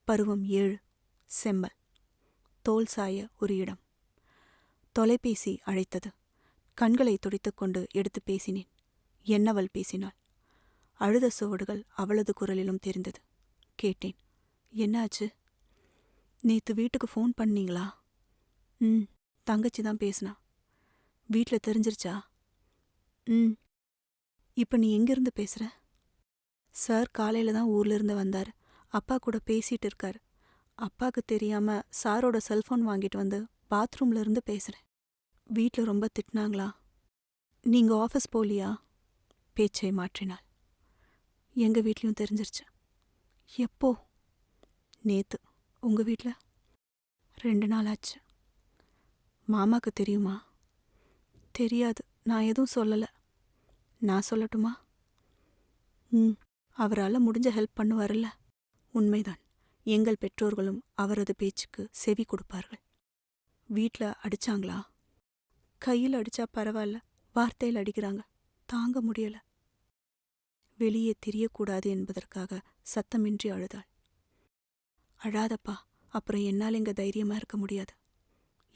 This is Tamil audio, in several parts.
பருவம் 7. செம்மல். தோல் சாய ஒரு இடம். தொலைபேசி அழைத்தது. கண்களை துடைத்துக்கொண்டு எடுத்து பேசினேன். என்னவள் பேசினாள். அழுத சுவடுகள் அவளது குரலிலும் தெரிந்தது. கேட்டேன், என்னாச்சு? நேத்து வீட்டுக்கு ஃபோன் பண்ணீங்களா? தங்கச்சி தான் பேசினா. வீட்டில் தெரிஞ்சிருச்சா? இப்போ நீ எங்கிருந்து பேசுற? சார் காலையில் தான் ஊர்லேருந்து வந்தார். அப்பா கூட பேசிட்டு இருக்காரு. அப்பாவுக்கு தெரியாம சாரோட செல்ஃபோன் வாங்கிட்டு வந்து பாத்ரூம்ல இருந்து பேசுறேன். வீட்டில் ரொம்ப திட்டினாங்களா? நீங்க ஆஃபீஸ் போலியா? பேச்சை மாற்றினாள். எங்க வீட்லையும் தெரிஞ்சிருச்சு. எப்போ? நேத்து. உங்க வீட்டில்? 2 நாள் ஆச்சு. மாமாக்கு தெரியுமா? தெரியாது, நான் எதுவும் சொல்லலை. நான் சொல்லட்டுமா? அவரால் முடிஞ்ச ஹெல்ப் பண்ணுவார்ல. உண்மைதான். எங்கள் பெற்றோர்களும் அவரது பேச்சுக்கு செவி கொடுப்பார்கள். வீட்டில் அடிச்சாங்களா? கையில் அடிச்சா பரவாயில்ல, வார்த்தையில் அடிக்கிறாங்க. தாங்க முடியல. வெளியே தெரியக்கூடாது என்பதற்காக சத்தமின்றி அழுதாள். அழாதப்பா, அப்புறம் என்னால் இங்க தைரியமா இருக்க முடியாது.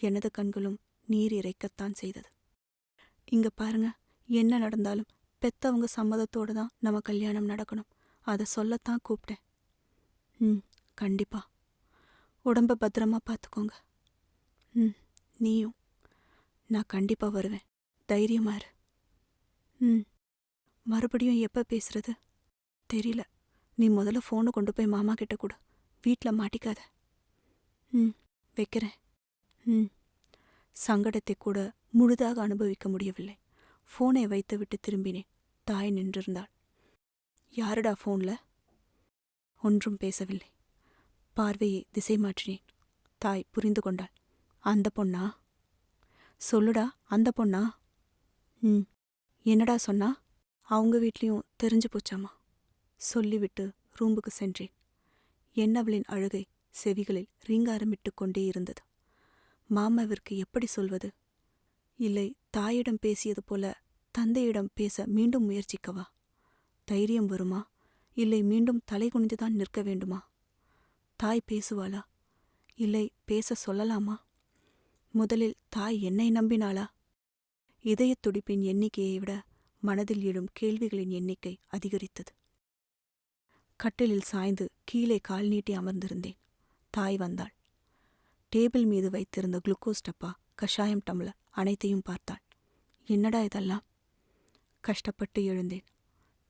எனது கண்களும் நீர் இறைக்கத்தான் செய்தது. இங்க பாருங்க, என்ன நடந்தாலும் பெத்தவங்க சம்மதத்தோடு தான் நம்ம கல்யாணம் நடக்கணும். அதை சொல்லத்தான் கூப்பிட்டேன். கண்டிப்பா. உடம்ப பத்திரமா பார்த்துக்கோங்க. நீயும். நான் கண்டிப்பா வருவேன். தைரியமா இரு. மறுபடியும் எப்போ பேசுறது? தெரியல. நீ முதல்ல ஃபோனை கொண்டு போய் மாமா கிட்ட கொடு. வீட்டில் மாட்டிக்காத. வைக்கிறேன். சங்கடத்தை கூட முழுதாக அனுபவிக்க முடியவில்லை. ஃபோனை வைத்துவிட்டு திரும்பினேன். தாய் நின்றிருந்தாள். யாருடா ஃபோன்ல? ஒன்றும் பேசவில்லை. பார்வையை திசை மாற்றினேன். தாய் புரிந்து கொண்டாள். அந்த பொண்ணா? சொல்லுடா, அந்த பொண்ணா? என்னடா சொன்னா? அவங்க வீட்லேயும் தெரிஞ்சு போச்சாமா. சொல்லிவிட்டு ரூம்புக்கு சென்றேன். என்னவளின் அழுகை செவிகளில் ரீங்காரமிட்டு கொண்டே இருந்தது. மாமாவிற்கு எப்படி சொல்வது? இல்லை, தாயிடம் பேசியது போல தந்தையிடம் பேச மீண்டும் முயற்சிக்கவா? தைரியம் வருமா? இல்லை மீண்டும் தலை குனிந்துதான் நிற்க வேண்டுமா? தாய் பேசுவாளா? இல்லை பேச சொல்லலாமா? முதலில் தாய் என்னை நம்பினாளா? இதயத் துடிப்பின் எண்ணிக்கையை விட மனதில் எழும் கேள்விகளின் எண்ணிக்கை அதிகரித்தது. கட்டிலில் சாய்ந்து கீழே கால் நீட்டி அமர்ந்திருந்தேன். தாய் வந்தாள். டேபிள் மீது வைத்திருந்த குளுக்கோஸ் டப்பா, கஷாயம் டம்ளர் அனைத்தையும் பார்த்தாள். என்னடா இதெல்லாம்? கஷ்டப்பட்டு எழுந்தேன்.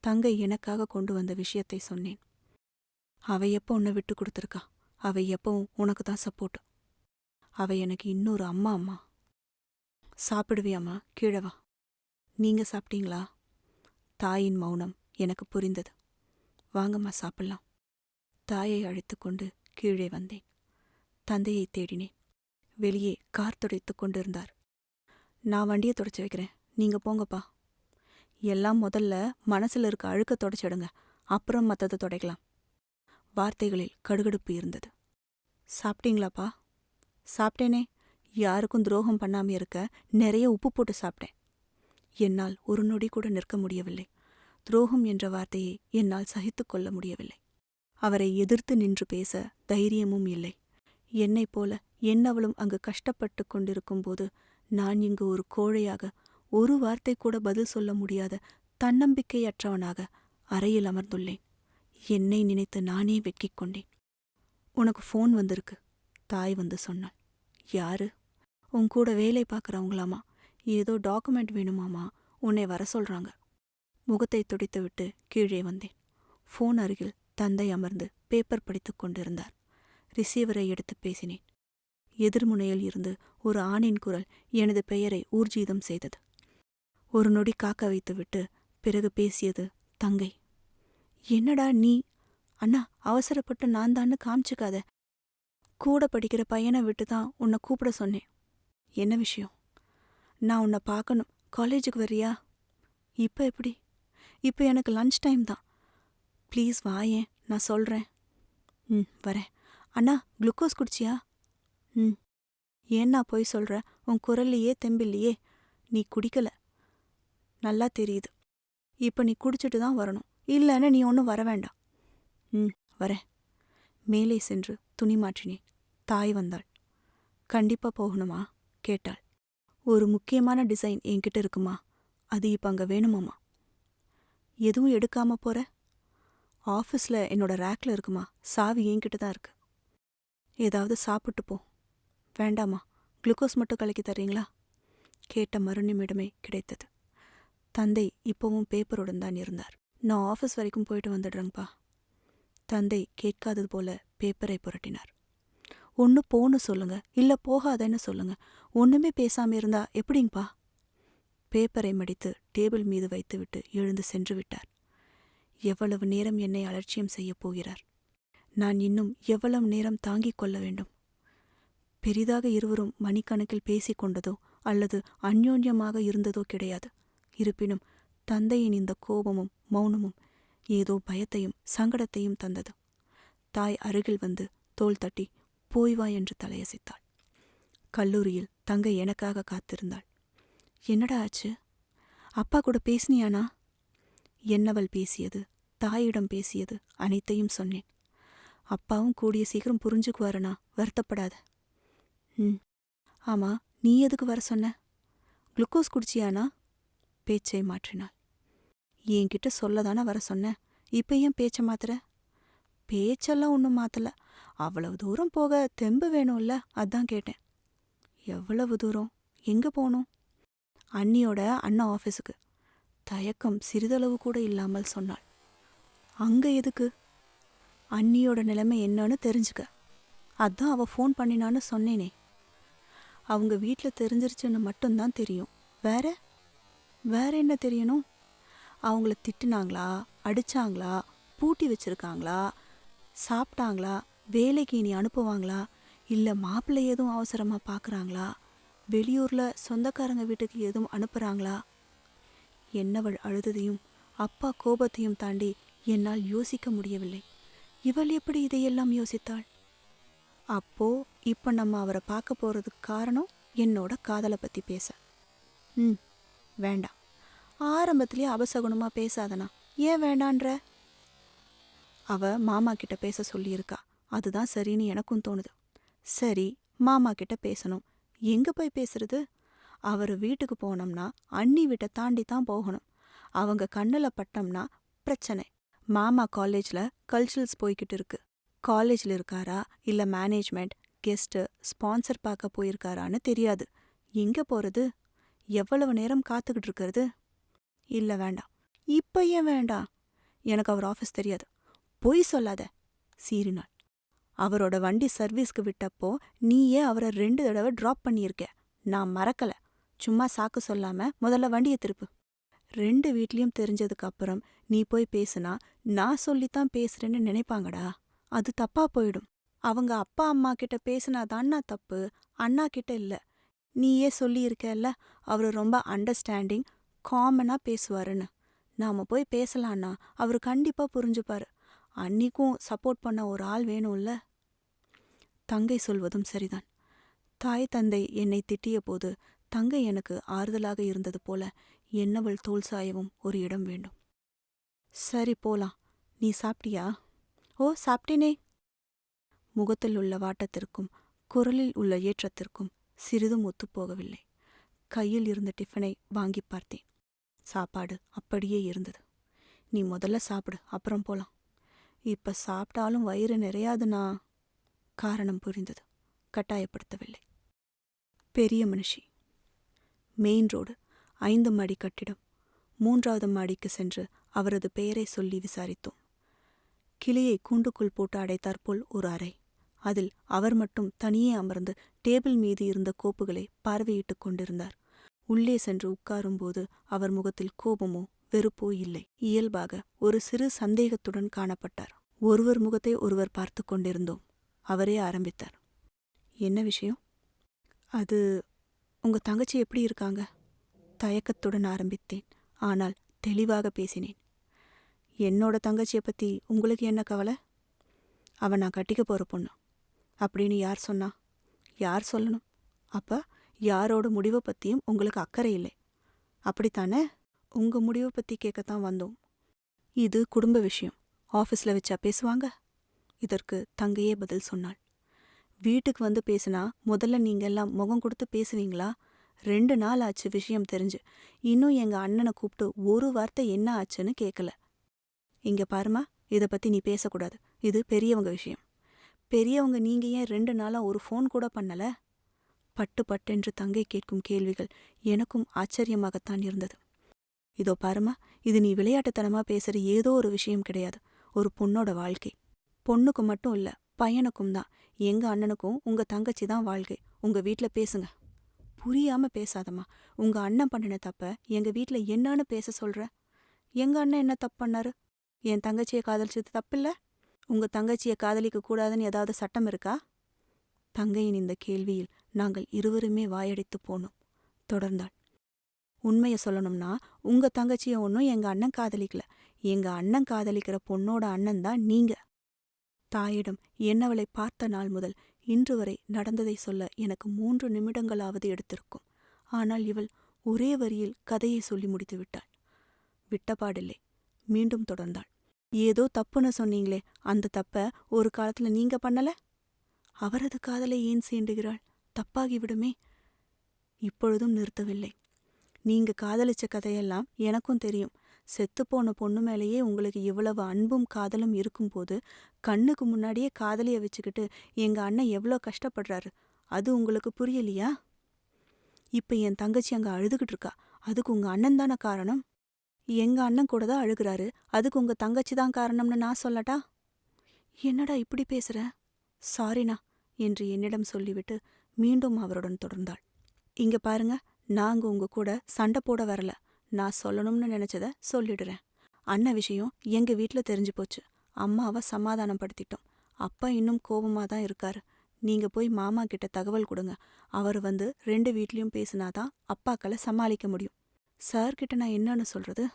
தங்கை எனக்காக கொண்டு வந்த விஷயத்தை சொன்னேன். அவ எப்போ உன்னை விட்டு கொடுத்துருக்கா? அவ எப்பவும் உனக்கு தான் சப்போர்ட். அவ எனக்கு இன்னொரு அம்மா. சாப்பிடுவியாம்மா? கீழே வா. நீங்க சாப்பிட்டீங்களா? தாயின் மௌனம் எனக்கு புரிந்தது. வாங்கம்மா சாப்பிடலாம். தாயை அழைத்து கொண்டு கீழே வந்தேன். தந்தையை தேடினேன். வெளியே கார் துடைத்து கொண்டிருந்தார். நான் வண்டியை துடைச்சி வைக்கிறேன், நீங்க போங்கப்பா. எல்லாம் முதல்ல மனசுல இருக்க அழுக்க துடைச்சிடுங்க, அப்புறம் மற்றதை துடைக்கலாம். வார்த்தைகளில் கடுகடுப்பு இருந்தது. சாப்பிட்டீங்களாப்பா? சாப்பிட்டேனே. யாருக்கும் துரோகம் பண்ணாம இருக்க நிறைய உப்பு போட்டு சாப்பிட்டேன். என்னால் ஒரு நொடி கூட நிற்க முடியவில்லை. துரோகம் என்ற வார்த்தையை என்னால் சகித்து கொள்ள முடியவில்லை. அவரை எதிர்த்து நின்று பேச தைரியமும் இல்லை. என்னைப் போல என்னவளும் அங்கு கஷ்டப்பட்டு கொண்டிருக்கும்போது நான் இங்கு ஒரு கோழையாக, ஒரு வார்த்தை கூட பதில் சொல்ல முடியாத தன்னம்பிக்கையற்றவனாக அறையில் அமர்ந்துள்ளேன். என்னை நினைத்து நானே வெட்கிக் கொண்டேன். உனக்கு ஃபோன் வந்திருக்கு, தாய் வந்து சொன்னாள். யாரு? உன் கூட வேலை பார்க்குறவங்களாமா. ஏதோ டாக்குமெண்ட் வேணுமாமா, உன்னை வர சொல்றாங்க. முகத்தை துடைத்துவிட்டு கீழே வந்தேன். ஃபோன் அருகில் தந்தை அமர்ந்து பேப்பர் படித்துக் கொண்டிருந்தார். ரிசீவரை எடுத்து பேசினேன். எதிர்முனையில் இருந்து ஒரு ஆணின் குரல் எனது பெயரை ஊர்ஜீதம் செய்தது. ஒரு நொடி காக்க வைத்துவிட்டு பிறகு பேசியது தங்கை. என்னடா நீ? அண்ணா, அவசரப்பட்டு நான் தான்னு காமிச்சுக்காத. கூட படிக்கிற பையனை விட்டு தான் உன்னை கூப்பிட சொன்னேன். என்ன விஷயம்? நான் உன்னை பார்க்கணும். காலேஜுக்கு வர்றியா? இப்போ எப்படி? இப்போ எனக்கு லஞ்ச் டைம் தான். ப்ளீஸ் வாயேன், நான் சொல்கிறேன். வரேன். அண்ணா, குளுக்கோஸ் குடிச்சியா? ஏன்னா போய் சொல்கிற? உன் குரல்லையே தெம்பில்லையே. நீ குடிக்கல, நல்லா தெரியுது. இப்போ நீ குடிச்சிட்டு தான் வரணும். இல்லைன்னு நீ ஒன்றும் வர வேண்டாம். வரேன். மேலே சென்று துணி மாற்றினேன். தாய் வந்தாள். கண்டிப்பா போகணுமா கேட்டாள். ஒரு முக்கியமான டிசைன் என்கிட்ட இருக்குமா, அது இப்ப அங்க வேணுமாமா. எதுவும் எடுக்காம போற? ஆஃபீஸ்ல என்னோட ரேக்ல இருக்குமா, சாவி என்கிட்ட தான் இருக்கு. ஏதாவது சாப்பிட்டு போ. வேண்டாமா, குளுக்கோஸ் மட்டும் கலக்கி தர்றீங்களா கேட்ட மறுநிமிடமே கிடைத்தது. தந்தை இப்பவும் பேப்பருடன் தான் இருந்தார். நான் ஆஃபீஸ் வரைக்கும் போயிட்டு வந்துடுறேங்கப்பா. தந்தை கேட்காதது போல பேப்பரை புரட்டினார். ஒன்று போன்னு சொல்லுங்க, இல்லை போகாதேன்னு சொல்லுங்க. ஒன்றுமே பேசாம இருந்தா எப்படிங்கப்பா? பேப்பரை மடித்து டேபிள் மீது வைத்துவிட்டு எழுந்து சென்று விட்டார். எவ்வளவு நேரம் என்னை அலட்சியம் செய்யப் போகிறார்? நான் இன்னும் எவ்வளவு நேரம் தாங்கிக் கொள்ள வேண்டும்? பெரிதாக இருவரும் மணிக்கணக்கில் பேசிக் கொண்டதோ அல்லது அந்யோன்யமாக இருந்ததோ கிடையாது. இருப்பினும் தந்தையின் இந்த கோபமும் மௌனமும் ஏதோ பயத்தையும் சங்கடத்தையும் தந்தது. தாய் அருகில் வந்து தோள் தட்டி போய் வா என்று தலையசைத்தாள். கல்லூரியில் தங்கை எனக்காக காத்திருந்தாள். என்னடா ஆச்சு? அப்பா கூட பேசினியானா? என்னவள் பேசியது, தாயிடம் பேசியது அனைத்தையும் சொன்னேன். அப்பாவும் கூடிய சீக்கிரம் புரிஞ்சுக்குவாருனா, வருத்தப்படாத. ஆமா, நீ எதுக்கு வர சொன்ன? குளுக்கோஸ் குடிச்சியானா? பேச்சை மாற்றினாள். என்கிட்ட சொல்லதானே வர சொன்ன, இப்ப ஏன் பேச்சை மாத்துற? பேச்செல்லாம் ஒன்றும் மாத்தல. அவ்வளவு தூரம் போக தெம்பு வேணும்ல, அதான் கேட்டேன். எவ்வளவு தூரம்? எங்க போகணும்? அண்ணியோட அண்ணா ஆஃபீஸுக்கு. தயக்கம் சிறிதளவு கூட இல்லாமல் சொன்னாள். அங்க எதுக்கு? அண்ணியோட நிலைமை என்னன்னு தெரிஞ்சுக்க. அதான் அவ ஃபோன் பண்ணினான்னு சொன்னேனே. அவங்க வீட்டில் தெரிஞ்சிருச்சுன்னு மட்டும்தான் தெரியும். வேற வேற என்ன தெரியணும்? அவங்கள திட்டுனாங்களா, அடிச்சாங்களா, பூட்டி வச்சிருக்காங்களா, சாப்பிட்டாங்களா, வேலைக்கு இனி அனுப்புவாங்களா, இல்லை மாப்பிள்ளை எதுவும் அவசரமாக பார்க்குறாங்களா, வெளியூரில் சொந்தக்காரங்க வீட்டுக்கு எதுவும் அனுப்புகிறாங்களா? என்னவள் அழுததையும் அப்பா கோபத்தையும் தாண்டி என்னால் யோசிக்க முடியவில்லை. இவள் எப்படி இதையெல்லாம் யோசித்தாள்? அப்போ இப்போ நம்ம அவரை பார்க்க போகிறதுக்கு காரணம் என்னோட காதலை பற்றி பேச. வேண்டாம். ஆரம்பத்திலேயே அபசகுணமாக பேசாதனா, ஏன் வேண்டான்ற? அவ மாமா கிட்ட பேச சொல்லியிருக்கா, அதுதான் சரின்னு எனக்கும் தோணுது. சரி, மாமா கிட்ட பேசணும். எங்கே போய் பேசுறது? அவர் வீட்டுக்கு போனோம்னா அண்ணி வீட்டை தாண்டி தான் போகணும். அவங்க கண்ணில் பட்டோம்னா பிரச்சனை. மாமா காலேஜில் கல்ச்சுரல்ஸ் போய்கிட்டு இருக்கு. காலேஜில் இருக்காரா, இல்லை மேனேஜ்மெண்ட், கெஸ்ட்டு, ஸ்பான்சர் பார்க்க போயிருக்காரான்னு தெரியாது. எங்கே போகிறது? எவ்வளவு நேரம் காத்துக்கிட்டு இருக்கிறது? இல்லை வேண்டாம். இப்போ ஏன் வேண்டாம்? எனக்கு அவர் ஆஃபீஸ் தெரியாது. பொய் சொல்லாத, சீறினாள். அவரோட வண்டி சர்வீஸ்க்கு விட்டப்போ நீயே அவரை 2 தடவை ட்ராப் பண்ணியிருக்க. நான் மறக்கல. சும்மா சாக்கு சொல்லாம முதல்ல வண்டியை திருப்பு. 2 வீட்லேயும் தெரிஞ்சதுக்கு அப்புறம் நீ போய் பேசுனா நான் சொல்லித்தான் பேசுறேன்னு நினைப்பாங்கடா. அது தப்பா போயிடும். அவங்க அப்பா அம்மா கிட்ட பேசுனாதான்னா தப்பு, அண்ணா கிட்ட இல்ல. நீயே சொல்லியிருக்கல்ல, அவரு ரொம்ப அண்டர்ஸ்டாண்டிங், காமனா பேசுவாருன்னு. நாம போய் பேசலான்னா அவரு கண்டிப்பா புரிஞ்சுப்பாரு. அன்னிக்கும் சப்போர்ட் பண்ண ஒரு ஆள் வேணும்ல. தங்கை சொல்வதும் சரிதான். தாய் தந்தை என்னை திட்டிய போது தங்கை எனக்கு ஆறுதலாக இருந்தது போல என்னவள் தோல் சாயவும் ஒரு இடம் வேண்டும். சரி போலாம். நீ சாப்பிட்டியா? ஓ, சாப்பிட்டேனே. முகத்தில் உள்ள வாட்டத்திற்கும் குரலில் உள்ள ஏற்றத்திற்கும் சிறிதும் ஒத்துப்போகவில்லை. கையில் இருந்த டிஃபனை வாங்கி பார்த்தேன். சாப்பாடு அப்படியே இருந்தது. நீ முதல்ல சாப்பிடு, அப்புறம் போலாம். இப்ப சாப்பிட்டாலும் வயிறு நிறையாதுன்னா. காரணம் புரிந்தது. கட்டாயப்படுத்தவில்லை. பெரிய மனுஷி. மெயின் ரோடு, 5 மாடி கட்டிடம். 3வது மாடிக்கு சென்று அவரது பெயரை சொல்லி விசாரித்தோம். கிளியை கூண்டுக்குள் போட்டு அடைத்தாற்போல் ஒரு அறை. அதில் அவர் மட்டும் தனியே அமர்ந்து டேபிள் மீது இருந்த கோப்புகளை பார்வையிட்டுக் கொண்டிருந்தார். உள்ளே சென்று உட்காரும்போது அவர் முகத்தில் கோபமோ வெறுப்போ இல்லை. இயல்பாக ஒரு சிறு சந்தேகத்துடன் காணப்பட்டார். ஒருவர் முகத்தை ஒருவர் பார்த்து கொண்டிருந்தோம். அவரே ஆரம்பித்தார். என்ன விஷயம்? அது உங்க தங்கச்சி எப்படி இருக்காங்க? தயக்கத்துடன் ஆரம்பித்தேன். ஆனால் தெளிவாக பேசினேன். என்னோட தங்கச்சியை பற்றி உங்களுக்கு என்ன கவலை? அவன் நான் கட்டிக்க போகிற பொண்ணு அப்படின்னு யார் சொன்னா? யார் சொல்லணும்? அப்போ யாரோட முடிவை பற்றியும் உங்களுக்கு அக்கறை இல்லை, அப்படித்தானே? உங்கள் முடிவை பற்றி கேட்கத்தான் வந்தோம். இது குடும்ப விஷயம். ஆஃபீஸில் வச்சா பேசுவாங்க? இதற்கு தங்கையே பதில் சொன்னாள். வீட்டுக்கு வந்து பேசினா முதல்ல நீங்க எல்லாம் முகம் கொடுத்து பேசுவீங்களா? 2 நாள் ஆச்சு விஷயம் தெரிஞ்சு. இன்னும் எங்க அண்ணனை கூப்பிட்டு ஒரு வார்த்தை என்ன ஆச்சுன்னு கேட்கல. இங்க பாருமா, இத பத்தி நீ பேசக்கூடாது. இது பெரியவங்க விஷயம். பெரியவங்க நீங்க ஏன் 2 நாளா ஒரு ஃபோன் கூட பண்ணல? பட்டு பட்டென்று தங்கை கேட்கும் கேள்விகள் எனக்கும் ஆச்சரியமாகத்தான் இருந்தது. இதோ பாருமா, இது நீ விளையாட்டுத்தனமா பேசுற ஏதோ ஒரு விஷயம் கிடையாது. ஒரு பொண்ணோட வாழ்க்கை. பொண்ணுக்கு மட்டும் இல்ல, பையனுக்கும் தான். எங்க அண்ணனுக்கும் உங்க தங்கச்சி தான் வாழ்க்கை. உங்க வீட்ல பேசுங்க. புரியாம பேசாதம்மா. உங்க அண்ணன் பண்ணின தப்ப எங்க வீட்ல என்னன்னு பேச சொல்ற? எங்க அண்ணன் என்ன தப்பு பண்ணாரு? என் தங்கச்சியை காதலிச்சது தப்பில்ல? உங்க தங்கச்சியை காதலிக்க கூடாதுன்னு ஏதாவது சட்டம் இருக்கா? தங்கையின் இந்த கேள்வியில் நாங்கள் இருவருமே வாயடைத்து போனோம். தொடர்ந்தாள். உண்மைய சொல்லணும்னா உங்க தங்கச்சிய ஒன்னும் எங்க அண்ணன் காதலிக்கல. எங்க அண்ணன் காதலிக்கிற பொண்ணோட அண்ணன் தான் நீங்க. தாயிடம் என்னவளை பார்த்த நாள் முதல் இன்று வரை நடந்ததை சொல்ல எனக்கு 3 நிமிடங்களாவது எடுத்திருக்கும். ஆனால் இவள் ஒரே வரியில் கதையை சொல்லி முடித்து விட்டாள். விட்டபாடில்லை. மீண்டும் தொடர்ந்தாள். ஏதோ தப்புன்னு சொன்னீங்களே, அந்த தப்ப ஒரு காலத்துல நீங்க பண்ணல? அவரது காதலை ஏன் சீண்டுகிறாள்? தப்பாகிவிடுமே. இப்பொழுதும் நிறுத்தவில்லை. நீங்க காதலிச்ச கதையெல்லாம் எனக்கும் தெரியும். செத்துப்போன பொண்ணு மேலேயே உங்களுக்கு இவ்வளவு அன்பும் காதலும் இருக்கும்போது கண்ணுக்கு முன்னாடியே காதலிய வச்சுக்கிட்டு எங்க அண்ணன் எவ்வளோ கஷ்டப்படுறாரு, அது உங்களுக்கு புரியலையா? இப்ப என் தங்கச்சி அங்க அழுதுகிட்டு இருக்கா. அதுக்கு உங்க அண்ணன் தானே காரணம்? எங்க அண்ணன் கூட தான் அழுகிறாரு. அதுக்கு உங்க தங்கச்சி தான் காரணம்னு நான் சொல்லட்டா? என்னடா இப்படி பேசுற? சாரிண்ணா என்று என்னிடம் சொல்லிவிட்டு மீண்டும் அவருடன் தொடர்ந்தாள். இங்க பாருங்க, நாங்க உங்க கூட சண்டை போட வரல. நான் சொல்லணும்னு நினைச்சத சொல்லிடுறேன். அண்ணன் விஷயம் எங்க வீட்ல தெரிஞ்சு போச்சு. அம்மாவை சமாதானம் படுத்திட்டோம். அப்பா இன்னும் கோபமா தான் இருக்காரு. நீங்க போய் மாமா கிட்ட தகவல் கொடுங்க. அவர் வந்து 2 வீட்லயும் பேசினாதான் அப்பாக்களை சமாளிக்க முடியும். சார்கிட்ட நான் என்னன்னு சொல்றது?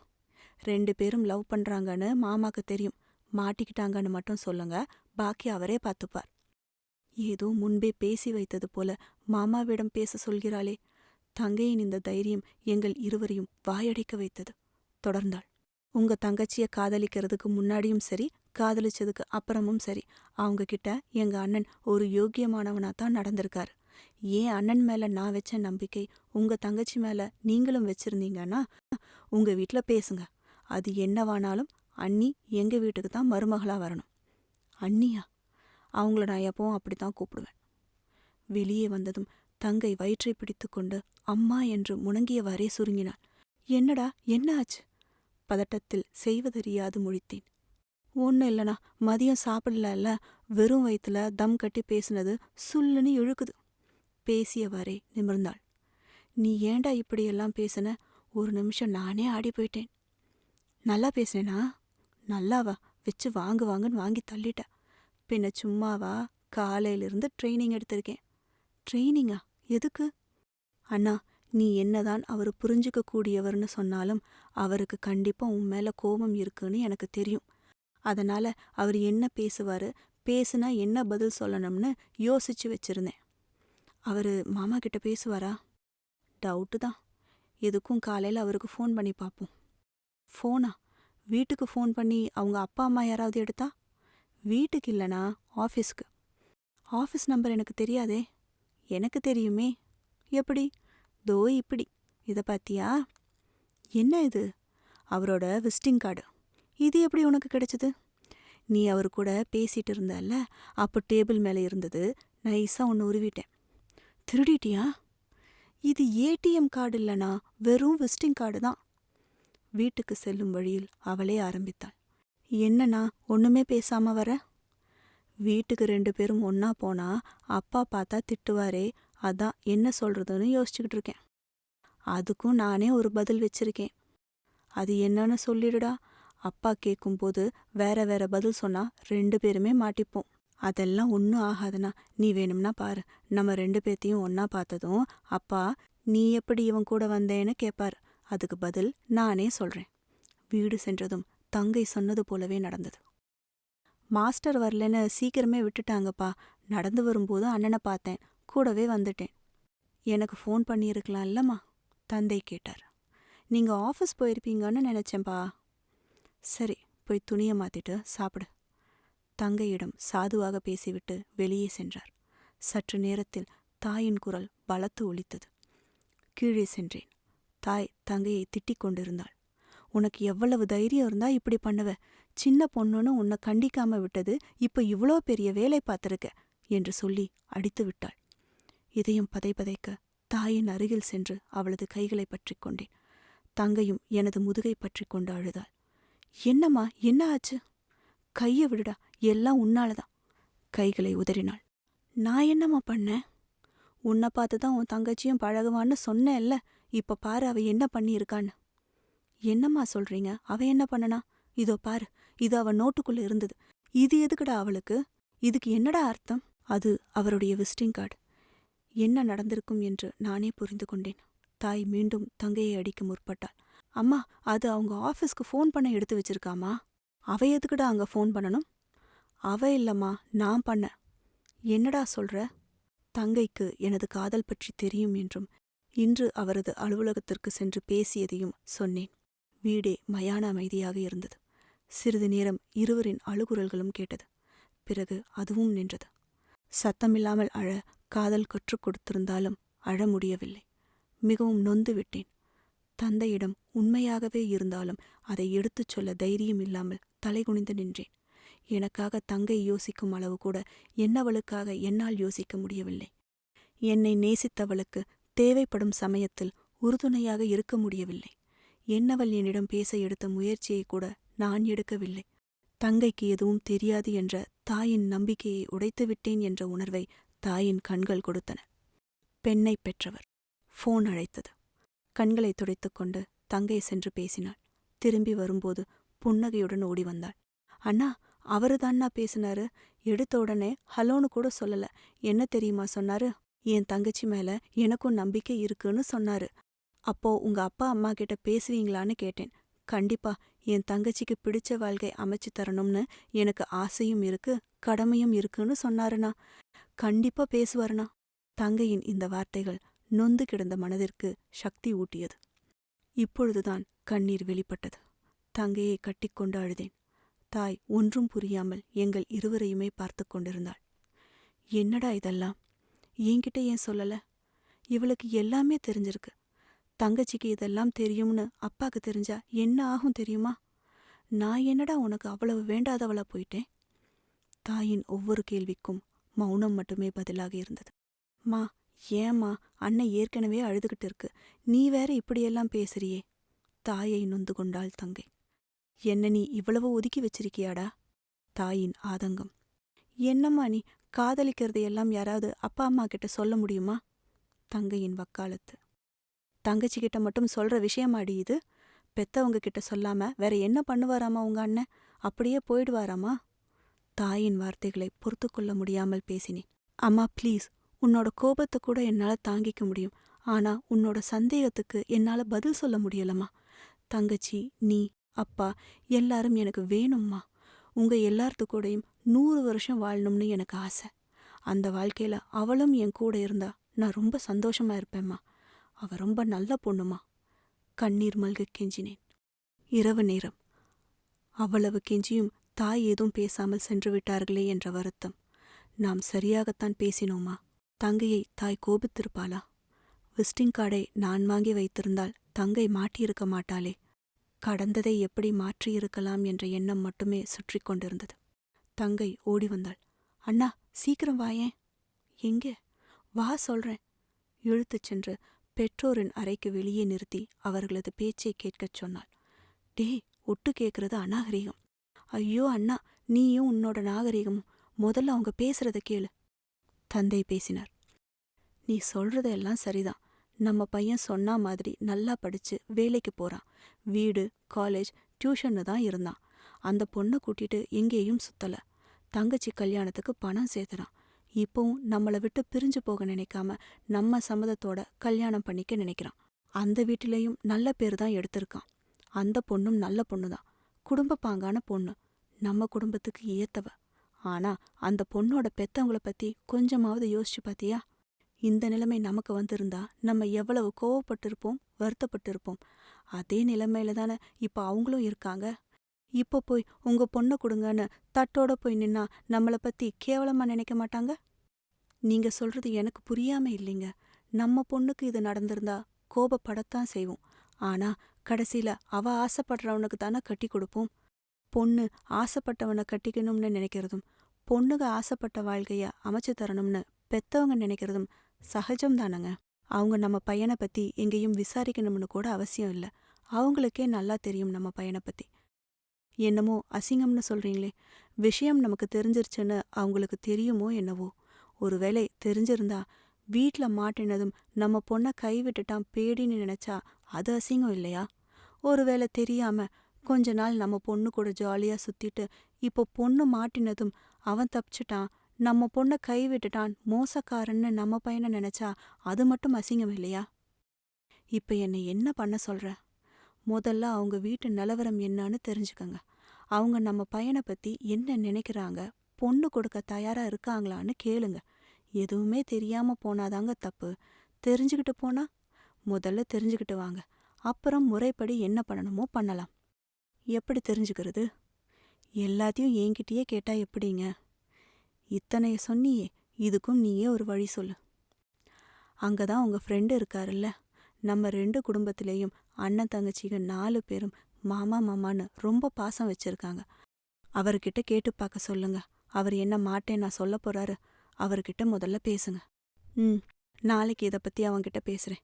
2 பேரும் லவ் பண்றாங்கன்னு மாமாக்கு தெரியும். மாட்டிக்கிட்டாங்கன்னு மட்டும் சொல்லுங்க, பாக்கி அவரே பார்த்துப்பார். ஏதோ முன்பே பேசி வைத்தது போல மாமாவிடம் பேச சொல்கிறாளே. தங்கையின் இந்த தைரியம் எங்கள் இருவரையும் வாயடைக்க வைத்தது. தொடர்ந்தாள். உங்க தங்கச்சிய காதலிக்கிறதுக்கு முன்னாடியும் சரி, காதலிச்சதுக்கு அப்புறமும் சரி, அவங்க கிட்ட எங்க அண்ணன் ஒரு யோக்கியமானவனாத்தான் நடந்திருக்காரு. ஏன் அண்ணன் மேல நான் வச்ச நம்பிக்கை உங்க தங்கச்சி மேல நீங்களும் வச்சிருந்தீங்கன்னா உங்க வீட்ல பேசுங்க. அது என்னவானாலும் அண்ணி எங்க வீட்டுக்கு தான் மருமகளா வரணும். அண்ணியா? அவங்கள நான் எப்பவும் அப்படித்தான் கூப்பிடுவேன். வெளியே வந்ததும் தங்கை வயிற்றை பிடித்து கொண்டு அம்மா என்று முணங்கியவாறே சுருங்கினாள். என்னடா, என்ன ஆச்சு? பதட்டத்தில் செய்வதறியாது முழித்தேன். ஒன்னும் இல்லனா, மதியம் சாப்பிடல, வெறும் வயிற்றுல தம் கட்டி பேசினது சுல்லுன்னு இழுக்குது. பேசியவாறே நிமிர்ந்தாள். நீ ஏண்டா இப்படியெல்லாம் பேசின? ஒரு நிமிஷம் நானே ஆடி போயிட்டேன். நல்லா பேசினேனா? நல்லாவா? வச்சு வாங்குன்னு வாங்கி தள்ளிட்ட. பின்ன சும்மாவா? காலையிலிருந்து ட்ரைனிங் எடுத்திருக்கேன். ட்ரைனிங்கா? எதுக்கு? அண்ணா, நீ என்னதான் அவரு புரிஞ்சுக்க கூடியவர்னு சொன்னாலும் அவருக்கு கண்டிப்பா உன் மேல கோபம் இருக்குன்னு எனக்கு தெரியும். அதனால அவர் என்ன பேசுவாரு, பேசுனா என்ன பதில் சொல்லணும்னு யோசிச்சு வச்சிருந்தேன். அவரு மாமா கிட்ட பேசுவாரா? டவுட்டு தான். எதுக்கும் காலையில அவருக்கு ஃபோன் பண்ணி பார்ப்போம். ஃபோனா? வீட்டுக்கு ஃபோன் பண்ணி அவங்க அப்பா அம்மா யாராவது எடுத்தா? வீட்டுக்கு இல்லனா ஆஃபீஸ்க்கு. ஆஃபீஸ் நம்பர் எனக்கு தெரியாதே. எனக்கு தெரியுமே. எப்படி? தோ இப்படி. இத பாத்தியா? என்ன இது? அவரோட விசிட்டிங் கார்டு. இது எப்படி உனக்கு கிடைச்சது? நீ அவர் கூட பேசிட்டு இருந்தல்ல, அப்போ டேபிள் மேலே இருந்தது. நைஸா ஒன்று உருவிட்டேன். திருடிட்டியா? இது ஏடிஎம் கார்டு இல்லனா, வெறும் விசிட்டிங் கார்டு தான். வீட்டுக்கு செல்லும் வழியில் அவளே ஆரம்பித்தாள். என்னண்ணா ஒண்ணுமே பேசாம வர? வீட்டுக்கு 2 பேரும் ஒன்னா போனா அப்பா பார்த்தா திட்டுவாரே, அதான் என்ன சொல்றதுன்னு யோசிச்சுக்கிட்டு இருக்கேன். அதுக்கும் நானே ஒரு பதில் வச்சிருக்கேன். அது என்னன்னு சொல்லிடுடா. அப்பா கேட்கும்போது வேற வேற பதில் சொன்னா 2 பேருமே மாட்டிப்போம். அதெல்லாம் ஒன்றும் ஆகாதுண்ணா, நீ வேணும்னா பாரு. நம்ம 2 பேத்தையும் ஒன்னா பார்த்ததும் அப்பா நீ எப்படி இவன் கூட வந்தேன்னு கேட்பாரு. அதுக்கு பதில் நானே சொல்றேன். வீடு சென்றதும் தங்கை சொன்னது போலவே நடந்தது. மாஸ்டர் வரலன்னு சீக்கிரமே விட்டுட்டாங்கப்பா. நடந்து வரும்போது அண்ணனை பார்த்தேன், கூடவே வந்துட்டேன். எனக்கு ஃபோன் பண்ணியிருக்கலாம் இல்லம்மா? தந்தை கேட்டார். நீங்க ஆஃபீஸ் போயிருப்பீங்கன்னு நினைச்சேன்பா. சரி, போய் துணியை மாத்திட்டு சாப்பிடு. தங்கையிடம் சாதுவாக பேசிவிட்டு வெளியே சென்றார். சற்று நேரத்தில் தாயின் குரல் பலத்து ஒலித்தது. கீழே சென்றேன். தாய் தங்கையை திட்டிக் கொண்டிருந்தாள். உனக்கு எவ்வளவு தைரியம் இருந்தா இப்படி பண்ணுவ? சின்ன பொண்ணுன்னு உன்னை கண்டிக்காம விட்டது இப்ப இவ்வளோ பெரிய வேலை பார்த்திருக்க என்று சொல்லி அடித்து விட்டாள். இதயம் பதைபதைக்க தாயின் அருகில் சென்று அவளது கைகளை பற்றிக் கொண்டேன். தங்கையும் எனது முதுகை பற்றி கொண்டு அழுதாள். என்னம்மா, என்ன ஆச்சு? கைய விடுடா, எல்லாம் உன்னாலதான். கைகளை உதறினாள். நான் என்னம்மா பண்ணேன்? உன்னை பார்த்துதான் உன் தங்கச்சியும் பழகுவான்னு சொன்னேல்ல. இப்ப பாரு அவ என்ன பண்ணியிருக்கான்னு. என்னம்மா சொல்றீங்க? அவ என்ன பண்ணனா? இதோ பாரு, இது அவ நோட்டுக்குள்ள இருந்தது. இது எதுக்குடா அவளுக்கு? இதுக்கு என்னடா அர்த்தம்? அது அவருடைய விசிட்டிங் கார்டு. என்ன நடந்திருக்கும் என்று நானே புரிந்து கொண்டேன். தாய் மீண்டும் தங்கையை அடிக்க முற்பட்டாள். அம்மா, அது அவங்க ஆஃபீஸ்க்கு ஃபோன் பண்ண எடுத்து வச்சிருக்காமா. அவ எதுக்குடா அங்க ஃபோன் பண்ணணும்? அவ இல்லம்மா, நான் பண்ண. என்னடா சொல்ற? தங்கைக்கு எனது காதல் பற்றி தெரியும் என்றும் இன்று அவரது அலுவலகத்திற்கு சென்று பேசியதையும் சொன்னேன். வீடே மயான அமைதியாக இருந்தது. சிறிது நேரம் இருவரின் அழுகுரல்களும் கேட்டது. பிறகு அதுவும் நின்றது. சத்தமில்லாமல் அழ காதல் கற்றுக் கொடுத்திருந்தாலும் அழ முடியவில்லை. மிகவும் நொந்து விட்டேன். தந்தையிடம் உண்மையாகவே இருந்தாலும் அதை எடுத்துச் சொல்ல தைரியம் இல்லாமல் தலைகுனிந்து நின்றேன். எனக்காக தங்கை யோசிக்கும் அளவு கூட என்னவளுக்காக என்னால் யோசிக்க முடியவில்லை. என்னை நேசித்தவளுக்கு தேவைப்படும் சமயத்தில் உறுதுணையாக இருக்க முடியவில்லை. என்னவள் என்னிடம் பேச எடுத்த முயற்சியை கூட நான் எடுக்கவில்லை. தங்கைக்கு எதுவும் தெரியாது என்ற தாயின் நம்பிக்கையை உடைத்துவிட்டேன் என்ற உணர்வை தாயின் கண்கள் கொடுத்தன. பெண்ணை பெற்றவர். ஃபோன் அழைத்தது. கண்களை துடைத்துக்கொண்டு தங்கை சென்று பேசினாள். திரும்பி வரும்போது புன்னகையுடன் ஓடி வந்தாள். அண்ணா, அவருதான்னா பேசினாரு. எடுத்த உடனே ஹலோன்னு கூட சொல்லல. என்ன தெரியுமா சொன்னாரு? என் தங்கச்சி மேல எனக்கும் நம்பிக்கை இருக்குன்னு சொன்னாரு. அப்போ உங்க அப்பா அம்மா கிட்ட பேசுவீங்களான்னு கேட்டேன். கண்டிப்பா, என் தங்கச்சிக்கு பிடிச்ச வாழ்க்கை அமைச்சு தரணும்னு எனக்கு ஆசையும் இருக்கு, கடமையும் இருக்குன்னு சொன்னாருண்ணா. கண்டிப்பா பேசுவாருண்ணா. தங்கையின் இந்த வார்த்தைகள் நொந்து கிடந்த மனதிற்கு சக்தி ஊட்டியது. இப்பொழுதுதான் கண்ணீர் வெளிப்பட்டது. தங்கையை கட்டிக்கொண்டு அழுதேன். தாய் ஒன்றும் புரியாமல் எங்கள் இருவரையுமே பார்த்து கொண்டிருந்தாள். என்னடா இதெல்லாம்? என்கிட்ட ஏன் சொல்லல? இவளுக்கு எல்லாமே தெரிஞ்சிருக்கு. தங்கச்சிக்கு இதெல்லாம் தெரியும்னு அப்பாக்கு தெரிஞ்சா என்ன ஆகும் தெரியுமா? நான் என்னடா உனக்கு அவ்வளவு வேண்டாதவளா போயிட்டேன்? தாயின் ஒவ்வொரு கேள்விக்கும் மௌனம் மட்டுமே பதிலாக இருந்தது. மா, ஏம்மா, அண்ணன் ஏற்கனவே அழுதுகிட்டு இருக்கு. நீ வேற இப்படியெல்லாம் பேசுறியே. தாயை நொந்து கொண்டாள் தங்கை. என்ன நீ இவ்வளவு ஒதுக்கி வச்சிருக்கியாடா? தாயின் ஆதங்கம். என்னம்மா நீ, காதலிக்கிறதையெல்லாம் யாராவது அப்பா அம்மா கிட்ட சொல்ல முடியுமா? தங்கையின் வக்காலத்து. தங்கச்சிக்கிட்ட மட்டும் சொல்ற விஷயமாடி இது? பெத்தவங்க கிட்ட சொல்லாம வேற என்ன பண்ணுவாராமா உங்க அண்ணன்? அப்படியே போயிடுவாராமா? தாயின் வார்த்தைகளை பொறுத்து கொள்ள முடியாமல் பேசினேன். அம்மா ப்ளீஸ், உன்னோட கோபத்தை கூட என்னால தாங்கிக்க முடியும். ஆனா உன்னோட சந்தேகத்துக்கு என்னால பதில் சொல்ல முடியலம்மா. தங்கச்சி, நீ, அப்பா எல்லாரும் எனக்கு வேணும்மா. உங்க எல்லார்த்து கூடயும் 100 வருஷம் வாழணும்னு எனக்கு ஆசை. அந்த வாழ்க்கையில அவளும் என் கூட இருந்தா நான் ரொம்ப சந்தோஷமா இருப்பேம்மா. அவ ரொம்ப நல்ல பொண்ணுமா. கண்ணீர் மல்க கெஞ்சினேன். இரவு நேரம். அவ்வளவு கெஞ்சியும் தாய் ஏதும் பேசாமல் சென்று விட்டார்களே என்ற வருத்தம். நாம் சரியாகத்தான் பேசினோமா? தங்கையை தாய் கோபித்திருப்பாளா? விசிட்டிங் கார்டை நான் வாங்கி வைத்திருந்தால் தங்கை மாட்டியிருக்க மாட்டாளே. கடந்ததை எப்படி மாற்றியிருக்கலாம் என்ற எண்ணம் மட்டுமே சுற்றி கொண்டிருந்தது. தங்கை ஓடி வந்தாள். அண்ணா, சீக்கிரம் வாயேன். எங்கே? வா சொல்றேன். இழுத்துச் சென்று பெற்றோரின் அறைக்கு வெளியே நிறுத்தி அவர்களது பேச்சை கேட்கச் சொன்னாள். டே, ஒட்டு கேட்கறது அநாகரிகம். ஐயோ அண்ணா, நீயும் உன்னோட நாகரிகமும். முதல்ல அவங்க பேசுறத கேளு. தந்தை பேசினார். நீ சொல்றதெல்லாம் சரிதான். நம்ம பையன் சொன்னா மாதிரி நல்லா படிச்சு வேலைக்கு போறான். வீடு, காலேஜ், டியூஷன்னு தான் இருந்தான். அந்த பொண்ணை கூட்டிட்டு எங்கேயும் சுத்தல. தங்கச்சி கல்யாணத்துக்கு பணம் சேர்த்துறான். இப்போவும் நம்மளை விட்டு பிரிஞ்சு போக நினைக்காம நம்ம சம்மதத்தோட கல்யாணம் பண்ணிக்க நினைக்கிறான். அந்த வீட்டிலையும் நல்ல பேர் தான் எடுத்திருக்கான். அந்த பொண்ணும் நல்ல பொண்ணுதான். குடும்ப பாங்கான பொண்ணு. நம்ம குடும்பத்துக்கு ஏத்தவ. ஆனா அந்த பொண்ணோட பெத்தவங்கள பத்தி கொஞ்சமாவது யோசிச்சு பாத்தியா? இந்த நிலைமை நமக்கு வந்திருந்தா நம்ம எவ்வளவு கோவப்பட்டிருப்போம், வருத்தப்பட்டிருப்போம். அதே நிலைமையில தானே இப்ப அவங்களும் இருக்காங்க. இப்போ போய் உங்க பொண்ணை கொடுங்கன்னு தட்டோட போய் நின்னா நம்மள பத்தி கேவலமா நினைக்க மாட்டாங்க? நீங்க சொல்றது எனக்கு புரியாம இல்லைங்க. நம்ம பொண்ணுக்கு இது நடந்திருந்தா கோபப்படத்தான் செய்வோம். ஆனா கடைசியில அவ ஆசைப்படுறவனுக்கு தானே கட்டி கொடுப்போம். பொண்ணு ஆசைப்பட்டவனை கட்டிக்கணும்னு நினைக்கிறதும் பொண்ணுக ஆசைப்பட்ட வாழ்க்கைய அமைச்சு தரணும்னு பெத்தவங்க நினைக்கிறதும் சகஜம் தானங்க. அவங்க நம்ம பையனை பத்தி எங்கேயும் விசாரிக்கணும்னு கூட அவசியம் இல்லை. அவங்களுக்கே நல்லா தெரியும் நம்ம பையனை பத்தி. என்னமோ அசிங்கம்னு சொல்றீங்களே, விஷயம் நமக்கு தெரிஞ்சிருச்சுன்னு அவங்களுக்கு தெரியுமோ என்னவோ. ஒருவேளை தெரிஞ்சிருந்தா வீட்ல மாட்டினதும் நம்ம பொண்ணை கைவிட்டுட்டான் பேடின்னு நினைச்சா அது அசிங்கம் இல்லையா? ஒருவேளை தெரியாம கொஞ்ச நாள் நம்ம பொண்ணு கூட ஜாலியா சுத்திட்டு இப்போ பொண்ணு மாட்டினதும் அவன் தப்பிச்சிட்டான், நம்ம பொண்ணை கைவிட்டுட்டான், மோசக்காரன்னு நம்ம பையனை நினைச்சா அது மட்டும் அசிங்கம் இல்லையா? இப்ப என்னை என்ன பண்ண சொல்ற? முதல்ல அவங்க வீட்டு நிலவரம் என்னன்னு தெரிஞ்சுக்கங்க. அவங்க நம்ம பையனை பத்தி என்ன நினைக்கிறாங்க, பொண்ணு கொடுக்க தயாரா இருக்காங்களான்னு கேளுங்க. எதுவுமே தெரியாம போனாதாங்க தப்பு. தெரிஞ்சுக்கிட்டு போனா? முதல்ல தெரிஞ்சுக்கிட்டு வாங்க. அப்புறம் முறைப்படி என்ன பண்ணணுமோ பண்ணலாம். எப்படி தெரிஞ்சுக்கிறது? எல்லாத்தையும் என்கிட்டயே கேட்டா எப்படிங்க? இத்தனைய சொன்னியே, இதுக்கும் நீயே ஒரு வழி சொல்லு. அங்கதான் உங்க ஃப்ரெண்டு இருக்காருல்ல, நம்ம 2 குடும்பத்திலேயும் அண்ணன் தங்கச்சிங்க 4 பேரும் மாமா மாமான்னு ரொம்ப பாசம் வச்சிருக்காங்க. அவர்கிட்ட கேட்டு பார்க்க சொல்லுங்க. அவர் என்ன மாட்டேன் நான் சொல்ல போறாரு. அவர்கிட்ட முதல்ல பேசுங்க. நாளைக்கு இதை பத்தி அவன்கிட்ட பேசுறேன்.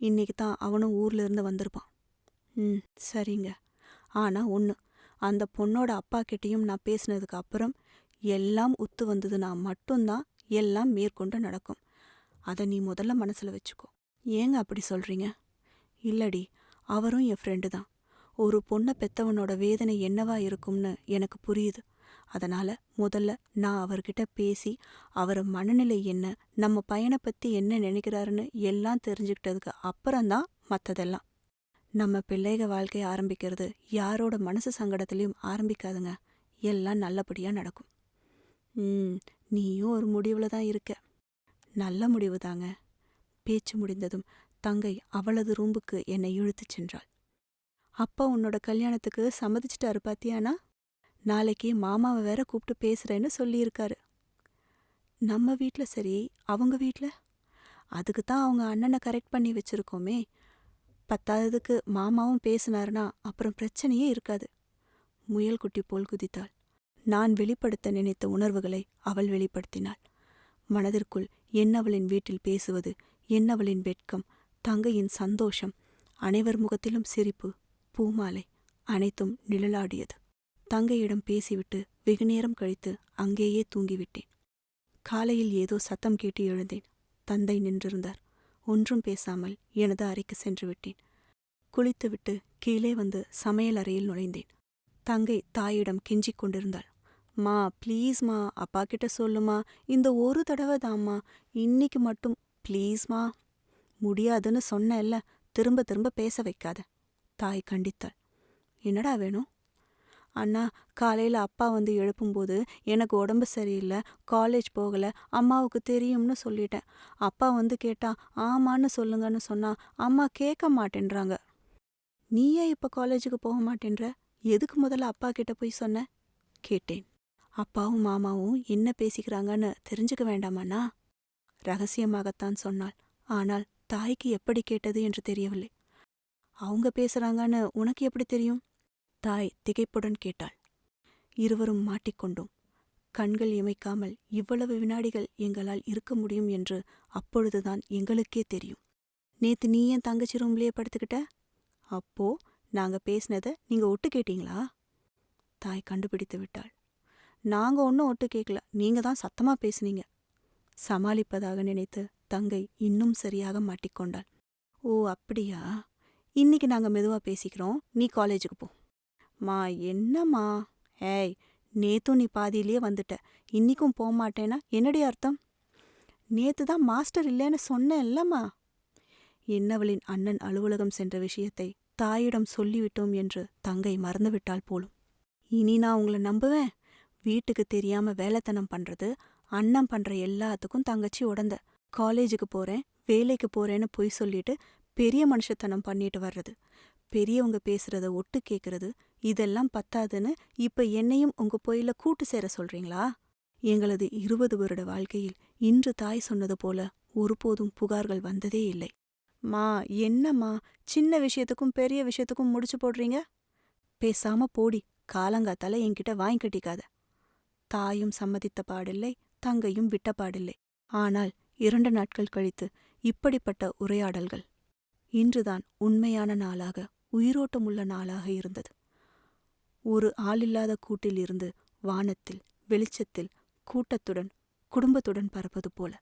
இன்னைக்கு தான் அவனும் ஊர்ல இருந்து வந்திருப்பான். சரிங்க. ஆனா ஒன்று, அந்த பொண்ணோட அப்பா கிட்டேயும் நான் பேசினதுக்கு அப்புறம் எல்லாம் ஒத்து வந்ததுன்னா மட்டும்தான் எல்லாம் மேற்கொண்டு நடக்கும். அதை நீ முதல்ல மனசுல வச்சுக்கோ. ஏங்க அப்படி சொல்றீங்க? இல்லடி, அவரும் என் ஃப்ரெண்டு தான். ஒரு பொண்ணை பெத்தவனோட வேதனை என்னவா இருக்கும்னு எனக்கு புரியுது. அதனால முதல்ல நான் அவர்கிட்ட பேசி அவர் மனநிலை என்ன, நம்ம பையனை பத்தி என்ன நினைக்கிறாருன்னு எல்லாம் தெரிஞ்சுக்கிட்டதுக்கு அப்புறம்தான் மற்றதெல்லாம். நம்ம பிள்ளைக வாழ்க்கைய ஆரம்பிக்கிறது யாரோட மனசு சங்கடத்திலையும் ஆரம்பிக்காதுங்க. எல்லாம் நல்லபடியா நடக்கும். நீயும் ஒரு முடிவுல தான் இருக்க. நல்ல முடிவு தாங்க. பேச்சு முடிந்ததும் தங்கை அவளது ரூம்புக்கு என்னை இழுத்துச் சென்றாள். அப்பா உன்னோட கல்யாணத்துக்கு சம்மதிச்சிட்டாரு பாத்தியானா? நாளைக்கு மாமாவை வேற கூப்பிட்டு பேசுறேன்னு சொல்லியிருக்காரு. நம்ம வீட்ல சரி, அவங்க வீட்ல? அதுக்கு தான் அவங்க அண்ணனை கரெக்ட் பண்ணி வச்சிருக்கோமே. பத்தாததுக்கு மாமாவும் பேசினாருனா அப்புறம் பிரச்சனையே இருக்காது. முயல் குட்டி போல் குதித்தாள். நான் வெளிப்படுத்த நினைத்த உணர்வுகளை அவள் வெளிப்படுத்தினாள். மனதிற்குள் என்னவளின் வீட்டில் பேசுவது, என்னவளின் வெட்கம், தங்கையின் சந்தோஷம், அனைவர் முகத்திலும் சிரிப்பு, பூமாலை, அனைத்தும் நிழலாடியது. தங்கையிடம் பேசிவிட்டு வெகுநேரம் கழித்து அங்கேயே தூங்கிவிட்டேன். காலையில் ஏதோ சத்தம் கேட்டு எழுந்தேன். தந்தை நின்றிருந்தார். ஒன்றும் பேசாமல் எனது அறைக்கு சென்று விட்டேன். குளித்துவிட்டு கீழே வந்து சமையல் அறையில் நுழைந்தேன். தங்கை தாயிடம் கெஞ்சிக் கொண்டிருந்தாள். மா ப்ளீஸ்மா, அப்பா கிட்ட சொல்லுமா, இந்த ஒரு தடவை தாம்மா, இன்னைக்கு மட்டும் ப்ளீஸ்மா. முடியாதுன்னு சொன்னேல்ல, திரும்ப திரும்ப பேச வைக்காத, தாய் கண்டித்தாள். என்னடா வேணும்? அண்ணா, காலையில் அப்பா வந்து எழுப்பும்போது எனக்கு உடம்பு சரியில்லை, காலேஜ் போகலை, அம்மாவுக்கு தெரியும்னு சொல்லிட்டேன். அப்பா வந்து கேட்டா ஆமான்னு சொல்லுங்கன்னு சொன்னா அம்மா கேட்க மாட்டேன்றாங்க. நீயே இப்போ காலேஜுக்கு போக மாட்டேன்ற? எதுக்கு முதல்ல அப்பா கிட்ட போய் சொன்ன? கேட்டேன். அப்பாவும் மாமாவும் என்ன பேசிக்கிறாங்கன்னு தெரிஞ்சுக்க வேண்டாமாண்ணா? ரகசியமாகத்தான் சொன்னாள். ஆனால் தாய்க்கு எப்படி கேட்டது என்று தெரியவில்லை. அவங்க பேசுறாங்கன்னு உனக்கு எப்படி தெரியும்? தாய் திகைப்புடன் கேட்டாள். இருவரும் மாட்டிக்கொண்டோம். கண்கள் இமைக்காமல் இவ்வளவு வினாடிகள் எங்களால் இருக்க முடியும் என்று அப்பொழுதுதான் எங்களுக்கே தெரியும். நேத்து நீ என் தங்கச்சி ரூம்லயே படுத்துக்கிட்ட? அப்போ நாங்க பேசினதை நீங்க ஒட்டு கேட்டீங்களா? தாய் கண்டுபிடித்து விட்டாள். நாங்க ஒன்றும் ஒட்டு கேட்கல, நீங்க தான் சத்தமா பேசுனீங்க. சமாளிப்பதாக நினைத்து தங்கை இன்னும் சரியாக மாட்டிக்கொண்டாள். ஓ அப்படியா? இன்னைக்கு நாங்க மெதுவா பேசிக்கிறோம், நீ காலேஜுக்கு போ. மா என்னம்மா? ஏய், நேத்தும் நீ பாதியிலேயே வந்துட்ட, இன்னிக்கும் போகமாட்டேன்னா என்னடி அர்த்தம்? நேத்து தான் மாஸ்டர் இல்லைன்னு சொன்னேன்லம்மா. என்னவளின் அண்ணன் அலுவலகம் சென்ற விஷயத்தை தாயிடம் சொல்லிவிட்டோம் என்று தங்கை மறந்துவிட்டாள் போலும். இனி நான் உங்களை நம்புவேன்? வீட்டுக்கு தெரியாம வேலைத்தனம் பண்றது, அண்ணன் பண்ற எல்லாத்துக்கும் தங்கச்சி உடந்த. காலேஜுக்கு போறேன், வேலைக்கு போறேன்னு பொய் சொல்லிட்டு பெரிய மனுஷத்தனம் பண்ணிட்டு வர்றது, பெரியவங்க பேசுறத ஒட்டு கேக்குறது இதெல்லாம் பத்தாதுன்னு இப்ப என்னையும் உங்க பொய்ல கூட்டு சேர சொல்றீங்களா? எங்களது 20 வருட வாழ்க்கையில் இன்று தாய் சொன்னது போல ஒருபோதும் புகார்கள் வந்ததே இல்லை. மா, என்னம்மா சின்ன விஷயத்துக்கும் பெரிய விஷயத்துக்கும் முடிச்சு போடுறீங்க? பேசாம போடி, காலங்காத்தால என்கிட்ட வாங்கி கட்டிக்காத. தாயும் சம்மதித்த பாடில்லை, தங்கையும் விட்ட பாடில்லை. ஆனால் 2 நாட்கள் கழித்து இப்படிப்பட்ட உரையாடல்கள். இன்றுதான் உண்மையான நாளாக, உயிரோட்டமுள்ள நாளாக இருந்தது. ஒரு ஆளில்லாத கூட்டில் இருந்து வானத்தில் வெளிச்சத்தில் கூட்டத்துடன் குடும்பத்துடன் பறப்பது போல.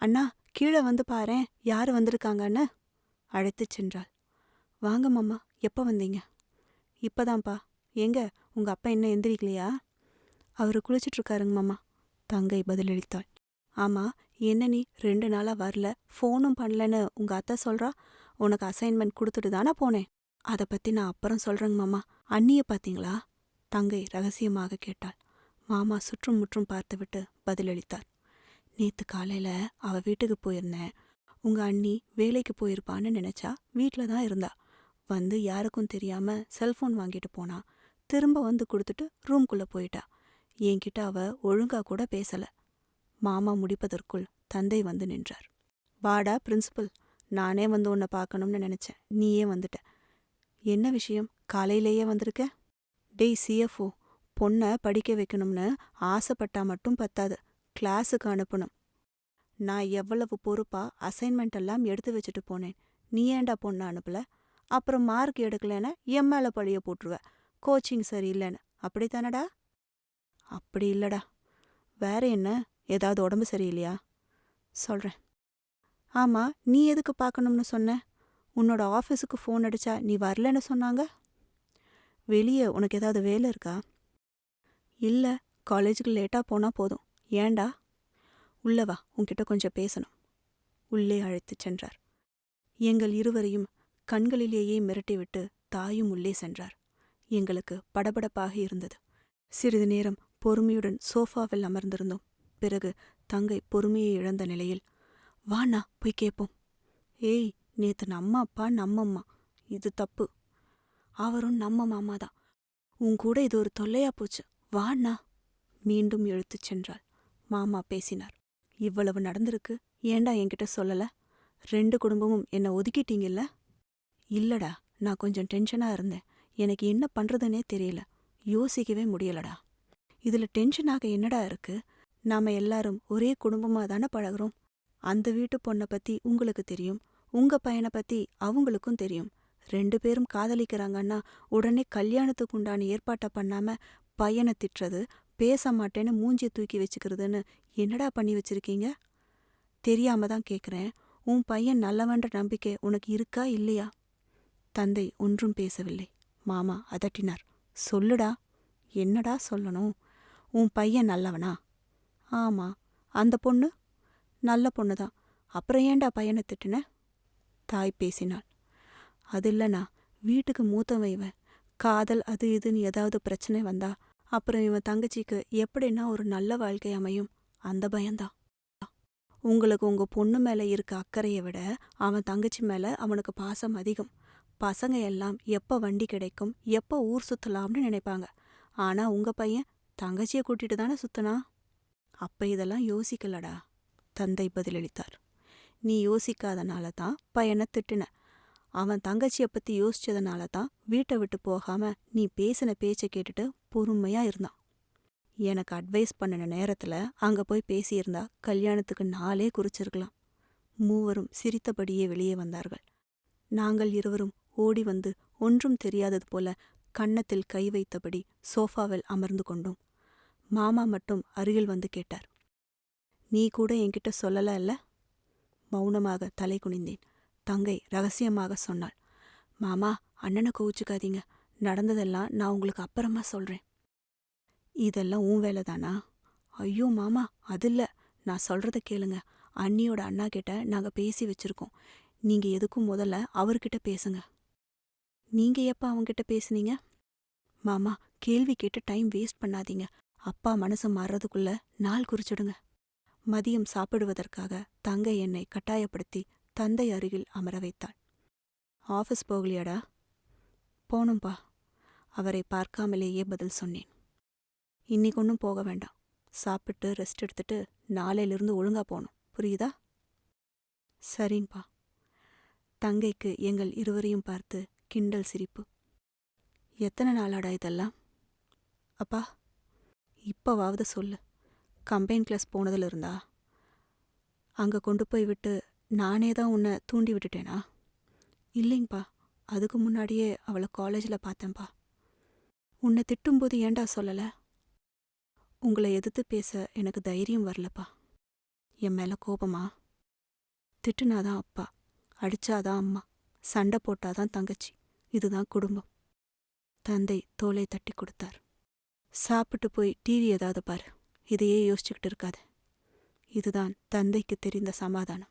அண்ணா, கீழே வந்து பாரேன், யாரு வந்திருக்காங்கன்னு அழைத்துச் சென்றாள். வாங்க மாமா, எப்ப வந்தீங்க? இப்பதான்ப்பா. எங்க உங்க அப்பா என்ன எந்திரிக்கலையா? அவரு குளிச்சிட்டு இருக்காருங்க மாமா, தங்கை பதிலளித்தாள். ஆமா, என்ன நீ 2 நாளா வரல, ஃபோனும் பண்ணலன்னு உங்க அத்தை சொல்றா. உனக்கு அசைன்மெண்ட் கொடுத்துட்டு தானே போனேன். அதை பத்தி நான் அப்புறம் சொல்றேங்க மாமா. அண்ணிய பாத்தீங்களா? தங்கை ரகசியமாக கேட்டாள். மாமா சுற்றும் முற்றும் பார்த்துவிட்டு பதிலளித்தார். நேத்து காலையில அவ வீட்டுக்கு போயிருந்தேன். உங்க அண்ணி வேலைக்கு போயிருப்பான்னு நினைச்சா வீட்டில தான் இருந்தா. வந்து யாருக்கும் தெரியாம செல்போன் வாங்கிட்டு போனா. திரும்ப வந்து கொடுத்துட்டு ரூம்குள்ள போயிட்டா. என்கிட்ட அவ ஒழுங்கா கூட பேசல. மாமா முடிப்பதற்குள் தந்தை வந்து நின்றார். வாடா பிரின்சிபல், நானே வந்து உன்னை பார்க்கணும்னு நினைச்சேன், நீயே வந்துட்ட. என்ன விஷயம், காலையிலேயே வந்திருக்க? டேய் சிஎஃப்ஓ, பொண்ணை படிக்க வைக்கணும்னு ஆசைப்பட்டா மட்டும் பத்தாது, கிளாஸுக்கு அனுப்பணும். நான் எவ்வளவு பொறுப்பா அசைன்மெண்ட் எல்லாம் எடுத்து வச்சுட்டு போனேன். நீ ஏண்டா பொண்ணை அனுப்பல? அப்புறம் மார்க் எடுக்கலன்னு என் மேல பழிய போட்டுருவ. கோச்சிங் சரியில்லைன்னு, அப்படித்தானடா? அப்படி இல்லடா. வேற என்ன, ஏதாவது உடம்பு சரியில்லையா? சொல்றேன். ஆமா, நீ எதுக்கு பார்க்கணும்னு சொன்ன? உன்னோட ஆஃபீஸுக்கு ஃபோன் அடிச்சா நீ வரலன்னு சொன்னாங்க. வெளியே உனக்கு ஏதாவது வேலை இருக்கா? இல்ல, காலேஜுக்கு லேட்டா போனா போதும். ஏண்டா? உள்ளவா, உன்கிட்ட கொஞ்சம் பேசணும். உள்ளே அழைத்துச் சென்றார். எங்கள் இருவரையும் கண்களிலேயே மிரட்டிவிட்டு தாயும் உள்ளே சென்றார். எங்களுக்கு படபடப்பாக இருந்தது. சிறிது நேரம் பொறுமையுடன் சோஃபாவில் அமர்ந்திருந்தோம். பிறகு தங்கை பொறுமையை இழந்த நிலையில், வாண்ணா போய் கேட்போம். ஏய், நேத்து நம்ம அப்பா நம்மம்மா, இது தப்பு. அவரும் நம்ம மாமாதான். உன் கூட இது ஒரு தொல்லையா போச்சு, வாண்ணா. மீண்டும் இழுத்துச் சென்றாள். மாமா பேசினார். இவ்வளவு நடந்திருக்கு, ஏண்டா என்கிட்ட சொல்லல? 2 குடும்பமும் என்ன ஒதுக்கிட்டீங்கல்ல? இல்லடா, நான் கொஞ்சம் டென்ஷனா இருந்தேன். எனக்கு என்ன பண்றதுன்னே தெரியல, யோசிக்கவே முடியலடா. இதுல டென்ஷனாக என்னடா இருக்கு? நாம எல்லாரும் ஒரே குடும்பமா தானே பழகுறோம். அந்த வீட்டு பொண்ணை பத்தி உங்களுக்கு தெரியும், உங்க பையனை பத்தி அவங்களுக்கும் தெரியும். 2 பேரும் காதலிக்கிறாங்கன்னா உடனே கல்யாணத்துக்கு உண்டான ஏற்பாட்டை பண்ணாம பையனை திட்டுறது, பேச மாட்டேன்னு மூஞ்சிய தூக்கி வச்சுக்கிறதுன்னு என்னடா பண்ணி வச்சிருக்கீங்க? தெரியாம தான் கேக்குறேன். உன் பையன் நல்லவன்ற நம்பிக்கை உனக்கு இருக்கா இல்லையா? தந்தை ஒன்றும் பேசவில்லை. மாமா அதட்டினார். சொல்லுடா. என்னடா சொல்லணும்? உன் பையன் நல்லவனா? ஆமா. அந்த பொண்ணு நல்ல பொண்ணுதான். அப்புறம் ஏண்டா பையனை திட்டுன? தாய் பேசினாள். அது இல்லைண்ணா, வீட்டுக்கு மூத்தவன் இவன். காதல் அது இதுன்னு ஏதாவது பிரச்சனை வந்தா அப்புறம் இவன் தங்கச்சிக்கு எப்படின்னா ஒரு நல்ல வாழ்க்கை அமையும், அந்த பயம்தான். உங்களுக்கு உங்க பொண்ணு மேல இருக்க அக்கறையை விட அவன் தங்கச்சி மேல அவனுக்கு பாசம் அதிகம். பசங்க எல்லாம் எப்ப வண்டி கிடைக்கும், எப்ப ஊர் சுத்தலாம்னு நினைப்பாங்க. ஆனா உங்க பையன் தங்கச்சியை கூட்டிட்டு தானே சுத்தனா? அப்ப இதெல்லாம் யோசிக்கலடா, தந்தை பதிலளித்தார். நீ யோசிக்காதனால தான் பையனை திட்டுன. அவன் தங்கச்சியை பத்தி யோசிச்சதுனால தான் வீட்டை விட்டு போகாம நீ பேசின பேச்சை கேட்டுட்டு பொறுமையா இருந்தான். எனக்கு அட்வைஸ் பண்ணின நேரத்துல அங்க போய் பேசியிருந்தா கல்யாணத்துக்கு நாளே குறிச்சிருக்கலாம். மூவரும் சிரித்தபடியே வெளியே வந்தார்கள். நாங்கள் இருவரும் ஓடி வந்து ஒன்றும் தெரியாதது போல கன்னத்தில் கை வைத்தபடி சோஃபாவில் அமர்ந்து கொண்டோம். மாமா மட்டும் அருகில் வந்து கேட்டார். நீ கூட என்கிட்ட சொல்லல இல்ல? மௌனமாக தலை குனிந்தேன். தங்கை ரகசியமாக சொன்னாள். மாமா, அண்ணனை கோவிச்சுக்காதீங்க. நடந்ததெல்லாம் நான் உங்களுக்கு அப்புறமா சொல்றேன். இதெல்லாம் உன் வேலைதானா? ஐயோ மாமா, அதில்ல. நான் சொல்றத கேளுங்க. அண்ணியோட அண்ணா கிட்ட நாங்க பேசி வச்சிருக்கோம். நீங்க எதுக்கும் முதல்ல அவர்கிட்ட பேசுங்க. நீங்க எப்ப அவங்கிட்ட பேசுனீங்க? மாமா, கேள்வி கேட்டு டைம் வேஸ்ட் பண்ணாதீங்க. அப்பா மனசு மாறுறதுக்குள்ள நாள் குறிச்சிடுங்க. மதியம் சாப்பிடுவதற்காக தங்கை என்னை கட்டாயப்படுத்தி தந்தை அருகில் அமர வைத்தாள். ஆஃபீஸ் போகலையாடா? போகணும்பா. அவரை பார்க்காமலேயே பதில் சொன்னேன். இன்னைக்கு ஒன்றும் போக வேண்டாம். சாப்பிட்டு ரெஸ்ட் எடுத்துட்டு நாளையிலிருந்து ஒழுங்கா போகணும். புரியுதா? சரிங்கப்பா. தங்கைக்கு எங்கள் இருவரையும் பார்த்து கிண்டல் சிரிப்பு. எத்தனை நாளாடா இதெல்லாம்? அப்பா, இப்போவாவது சொல்லு. கம்பைன் கிளாஸ் போனதில் இருந்தா அங்கே கொண்டு போய் விட்டு நானே தான் உன்னை தூண்டி விட்டுட்டேனா? இல்லைங்கப்பா, அதுக்கு முன்னாடியே அவளை காலேஜில் பார்த்தேன்ப்பா. உன்னை திட்டும்போது ஏண்டா சொல்லலை? உங்களை எதிர்த்து பேச எனக்கு தைரியம் வரலப்பா. என் மேலே கோபமா? திட்டுனாதான் அப்பா, அடிச்சாதான் அம்மா, சண்டை போட்டாதான் தங்கச்சி. இதுதான் குடும்பம். தந்தை தோலை தட்டி கொடுத்தார். சாப்பிட்டு போய் டிவி ஏதாவது பாரு. இதையே யோசிச்சுக்கிட்டு இருக்காது. இதுதான் தந்தைக்கு தெரிந்த சமாதானம்.